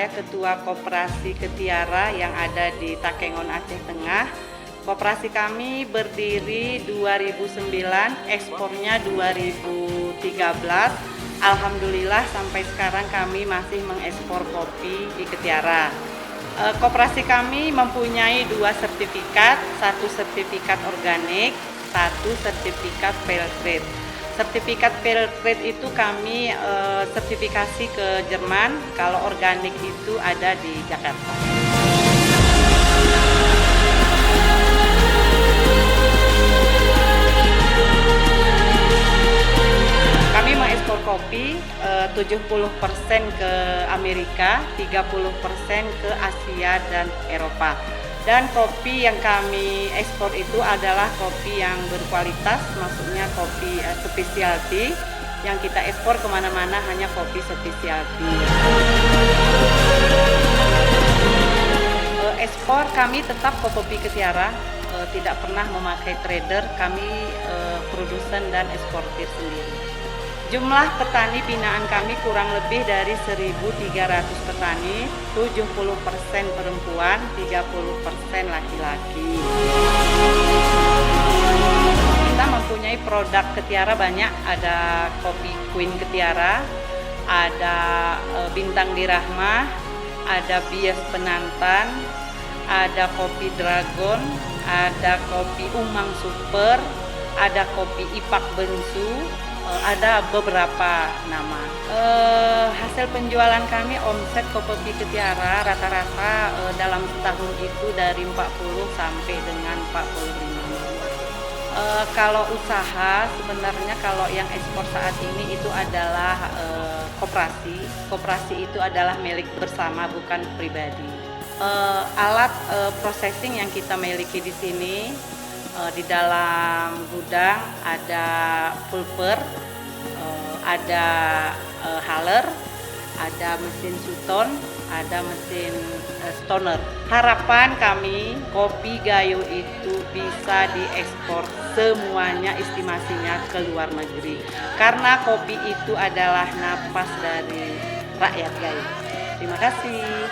saya Ketua Koperasi Ketiara yang ada di Takengon, Aceh Tengah. Koperasi kami berdiri 2009, ekspornya 2013. Alhamdulillah sampai sekarang kami masih mengekspor kopi di Ketiara. Koperasi kami mempunyai 2 sertifikat, 1 sertifikat organik, 1 sertifikat fair trade. Sertifikat fair trade itu kami sertifikasi ke Jerman, kalau organik itu ada di Jakarta. Kami mengekspor kopi 70% ke Amerika, 30% ke Asia dan Eropa. Dan kopi yang kami ekspor itu adalah kopi yang berkualitas, maksudnya kopi specialty. Yang kita ekspor kemana-mana hanya kopi specialty. Ekspor kami tetap ke Kopi Ketiara, tidak pernah memakai trader, kami produsen dan eksportir sendiri. Jumlah petani binaan kami kurang lebih dari 1.300 petani, 70% perempuan, 30% laki-laki. Kita mempunyai produk Ketiara banyak, ada kopi Queen Ketiara, ada Bintang Dirahmah, ada Bias Penantan, ada kopi Dragon, ada kopi Umang Super, ada kopi Ipak Bensu, ada beberapa nama. Hasil penjualan kami, omset kopi Ketiara rata-rata dalam setahun itu dari 40 sampai dengan 45. Kalau usaha sebenarnya kalau yang ekspor saat ini itu adalah koperasi. Koperasi itu adalah milik bersama, bukan pribadi. Alat processing yang kita miliki di sini, di dalam gudang ada pulper, ada haler, ada mesin suton, ada mesin stoner. Harapan kami kopi Gayo itu bisa diekspor semuanya, estimasinya ke luar negeri. Karena kopi itu adalah napas dari rakyat Gayo. Terima kasih.